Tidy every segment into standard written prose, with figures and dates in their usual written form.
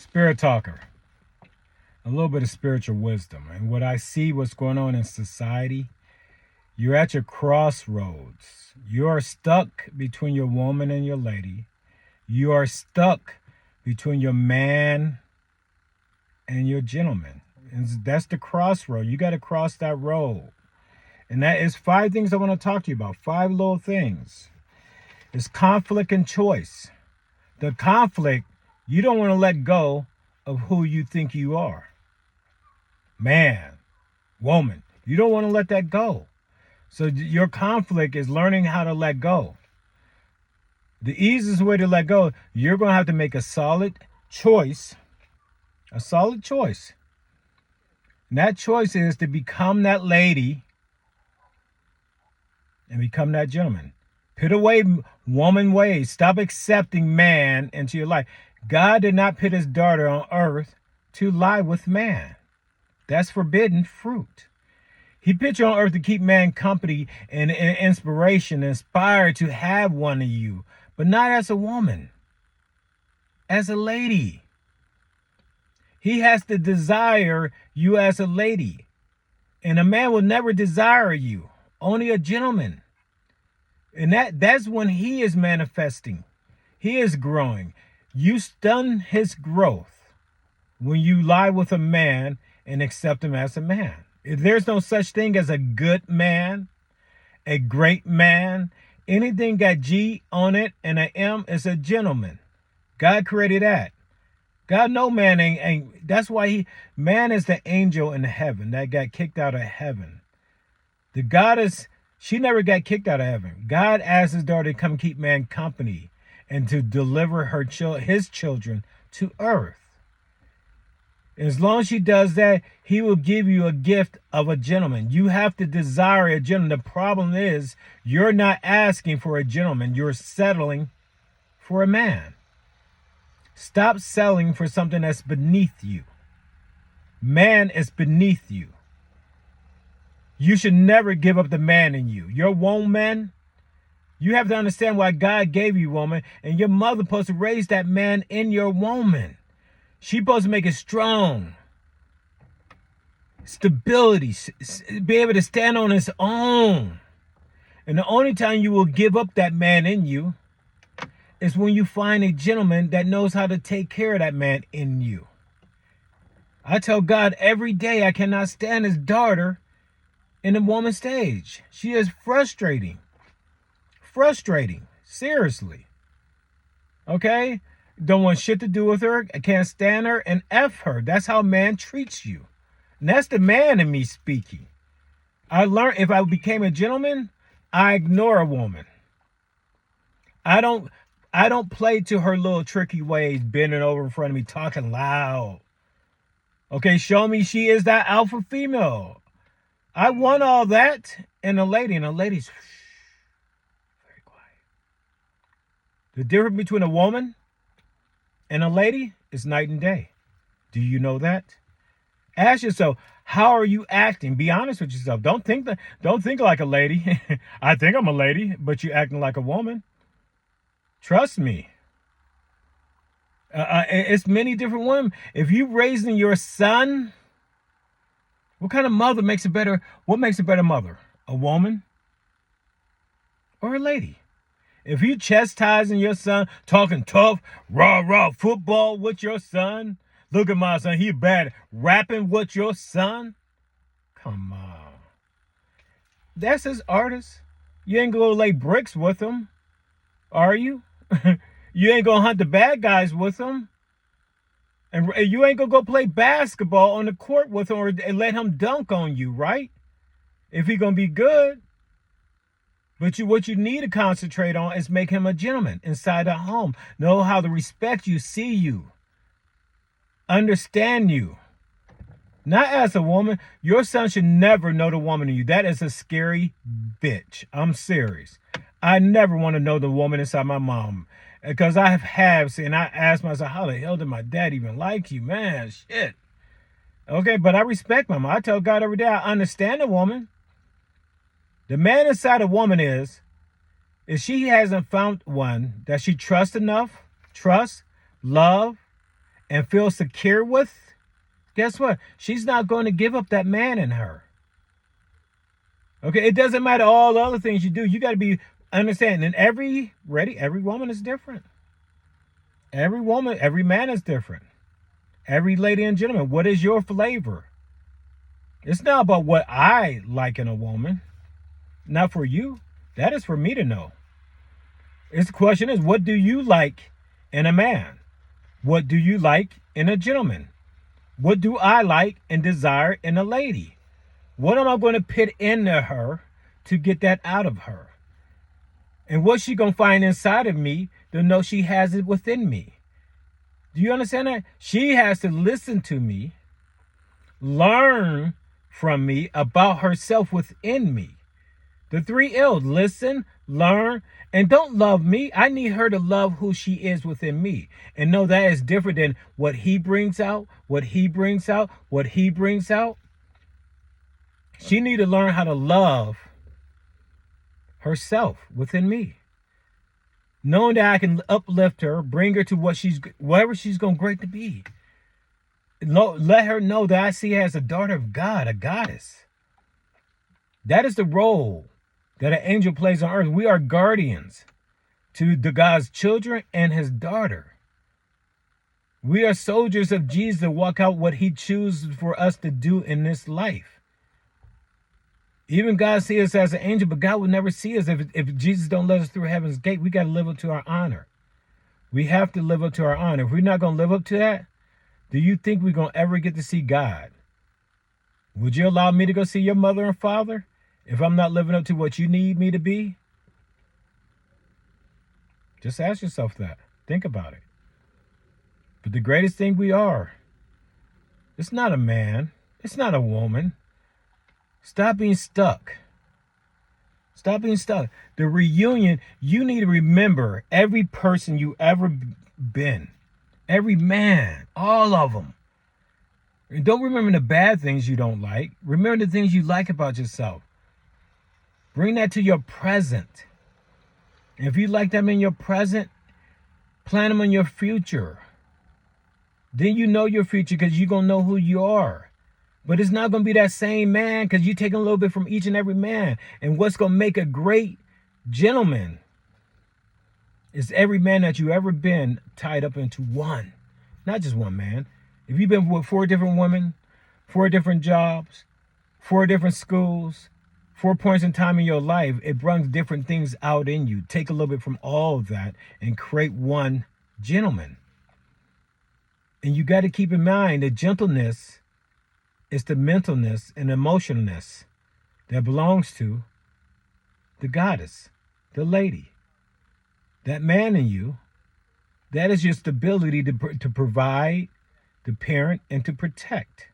Spirit talker, a little bit of spiritual wisdom. And what I see what's going on in society, you're at your crossroads. You are stuck between your woman and your lady. You are stuck between your man and your gentleman. And that's the crossroad. You got to cross that road. And that is 5 things I want to talk to you about. 5 little things. It's conflict and choice. The conflict, you don't want to let go of who you think you are. Man, woman, you don't want to let that go. So your conflict is learning how to let go. The easiest way to let go, you're going to have to make a solid choice. A solid choice. And that choice is to become that lady and become that gentleman. Put away woman ways. Stop accepting man into your life. God did not put his daughter on earth to lie with man. That's forbidden fruit. He put you on earth to keep man company and inspiration, inspired to have one of you, but not as a woman, as a lady. He has to desire you as a lady. And a man will never desire you, only a gentleman. And that's when he is manifesting. He is growing. You stun his growth when you lie with a man and accept him as a man. There's no such thing as a good man, a great man. Anything got G on it and an M is a gentleman. God created that. God know man ain't that's why man is the angel in heaven that got kicked out of heaven. The goddess, she never got kicked out of heaven. God asked his daughter to come keep man company and to deliver his children to earth. As long as she does that, he will give you a gift of a gentleman. You have to desire a gentleman. The problem is you're not asking for a gentleman. You're settling for a man. Stop settling for something that's beneath you. Man is beneath you. You should never give up the man in you. Your woman, you have to understand why God gave you woman, and your mother supposed to raise that man in your woman. She's supposed to make it strong. Stability. Be able to stand on its own. And the only time you will give up that man in you is when you find a gentleman that knows how to take care of that man in you. I tell God every day I cannot stand his daughter in the woman stage. She is frustrating. Frustrating. Seriously. Okay? Don't want shit to do with her. I can't stand her and F her. That's how man treats you. And that's the man in me speaking. I learned if I became a gentleman, I ignore a woman. I don't play to her little tricky ways, bending over in front of me, talking loud. Okay, show me she is that alpha female. I want all that in a lady, and a lady's very quiet. The difference between a woman and a lady is night and day. Do you know that? Ask yourself, how are you acting? Be honest with yourself. Don't think like a lady. I think I'm a lady, but you're acting like a woman. Trust me. It's many different women. If you raising your son, what kind of mother makes a better? What makes a better mother? A woman or a lady? If you chastising your son, talking tough, rah football with your son, look at my son, he bad, rapping with your son. Come on, that's his artist. You ain't gonna lay bricks with him, are you? You ain't gonna hunt the bad guys with him. And you ain't gonna go play basketball on the court with him or let him dunk on you, right? If he gonna be good. But what you need to concentrate on is make him a gentleman inside the home. Know how to respect you, see you, understand you. Not as a woman. Your son should never know the woman in you. That is a scary bitch. I'm serious. I never want to know the woman inside my mom. Because I have seen, I asked myself, how the hell did my dad even like you? Man, shit. Okay, but I respect my mom. I tell God every day, I understand a woman. The man inside a woman is she hasn't found one that she trusts enough, love, and feel secure with, guess what? She's not going to give up that man in her. Okay, it doesn't matter all the other things you do. You got to be understanding. And every woman is different. Every woman, every man is different. Every lady and gentleman, what is your flavor? It's not about what I like in a woman. Not for you. That is for me to know. The question is, what do you like in a man? What do you like in a gentleman? What do I like and desire in a lady? What am I going to put into her to get that out of her? And what's she going to find inside of me to know she has it within me? Do you understand that? She has to listen to me, learn from me about herself within me. The 3 L's: listen, learn, and don't love me. I need her to love who she is within me and know that is different than what he brings out, what he brings out, what he brings out. She need to learn how to love herself within me. Knowing that I can uplift her, bring her to whatever she's going to great to be. Let her know that I see her as a daughter of God, a goddess. That is the role that an angel plays on earth. We are guardians to the God's children and his daughter. We are soldiers of Jesus to walk out what he chooses for us to do in this life. Even God sees us as an angel, but God would never see us if Jesus don't let us through heaven's gate. We got to live up to our honor. We have to live up to our honor. If we're not going to live up to that, do you think we're going to ever get to see God? Would you allow me to go see your mother and father if I'm not living up to what you need me to be? Just ask yourself that. Think about it. But the greatest thing we are, it's not a man. It's not a woman. Stop being stuck. Stop being stuck. The reunion, you need to remember every person you ever been. Every man. All of them. And don't remember the bad things you don't like. Remember the things you like about yourself. Bring that to your present. And if you like them in your present, plan them in your future. Then you know your future because you're going to know who you are. But it's not going to be that same man because you're taking a little bit from each and every man. And what's going to make a great gentleman is every man that you ever been tied up into one. Not just one man. If you've been with 4 different women, 4 different jobs, 4 different schools, 4 points in time in your life, it brings different things out in you. Take a little bit from all of that and create one gentleman. And you got to keep in mind that gentleness is the mentalness and emotionalness that belongs to the goddess, the lady. That man in you, that is your stability to provide, to parent, and to protect.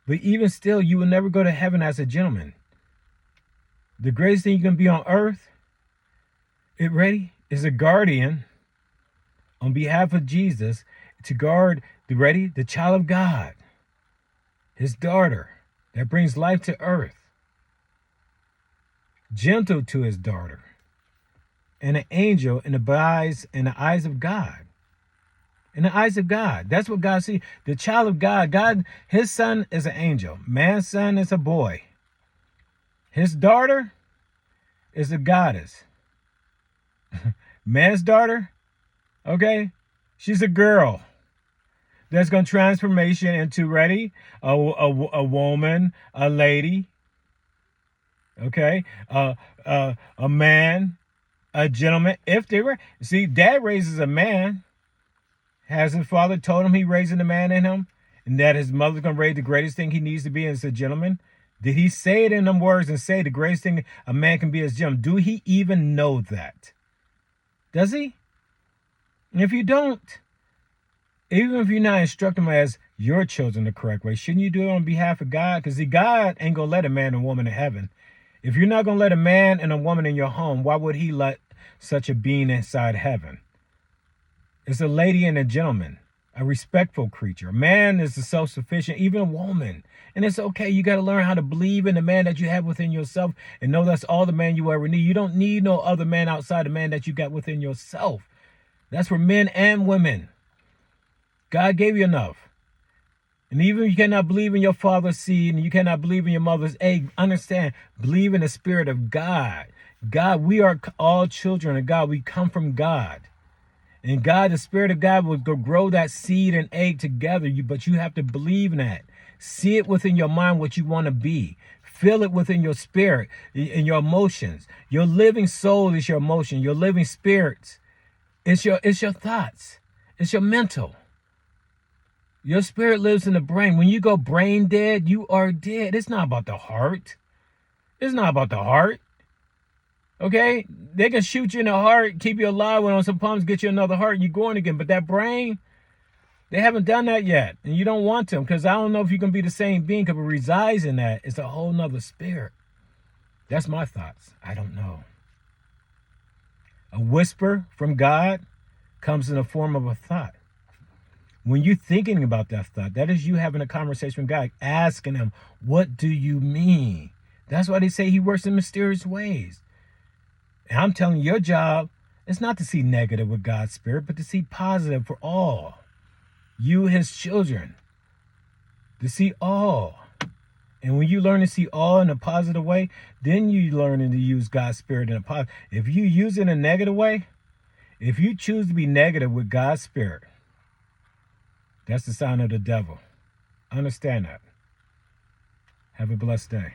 But even still, you will never go to heaven as a gentleman. The greatest thing you can be on earth, is a guardian on behalf of Jesus to guard, the child of God, his daughter that brings life to earth. Gentle to his daughter. And an angel in the eyes of God. In the eyes of God. That's what God sees. The child of God, his son is an angel. Man's son is a boy. His daughter is a goddess. Man's daughter, okay, she's a girl that's going to transformation into a woman, a lady, okay, a man, a gentleman. If they were, see, dad raises a man. Has his father told him he raising a man in him, and that his mother's gonna raise the greatest thing he needs to be as a gentleman? Did he say it in them words and say the greatest thing a man can be as a gentleman? Do he even know that? Does he? And if you don't, even if you're not instructing them as your children the correct way, shouldn't you do it on behalf of God? Because see, God ain't gonna let a man and woman in heaven. If you're not gonna let a man and a woman in your home, why would he let such a being inside heaven? It's a lady and a gentleman, a respectful creature. A man is a self-sufficient, even a woman. And it's okay. You got to learn how to believe in the man that you have within yourself and know that's all the man you ever need. You don't need no other man outside the man that you got within yourself. That's for men and women. God gave you enough. And even if you cannot believe in your father's seed and you cannot believe in your mother's egg, understand, believe in the spirit of God. God, we are all children of God. We come from God. And God, the spirit of God will grow that seed and egg together. But you have to believe in that. See it within your mind what you want to be. Feel it within your spirit, in your emotions. Your living soul is your emotion. Your living spirit, it's your thoughts. It's your mental. Your spirit lives in the brain. When you go brain dead, you are dead. It's not about the heart. It's not about the heart. Okay? They can shoot you in the heart, keep you alive, when on some pumps, get you another heart, and you're going again. But that brain, they haven't done that yet. And you don't want to, because I don't know if you can be the same being, because it resides in that. It's a whole nother spirit. That's my thoughts. I don't know. A whisper from God comes in the form of a thought. When you're thinking about that thought, that is you having a conversation with God, asking him, what do you mean? That's why they say he works in mysterious ways. And I'm telling you, your job is not to see negative with God's spirit, but to see positive for all. You, his children, to see all. And when you learn to see all in a positive way, then you learn to use God's spirit in a positive. If you use it in a negative way, if you choose to be negative with God's spirit, that's the sign of the devil. Understand that. Have a blessed day.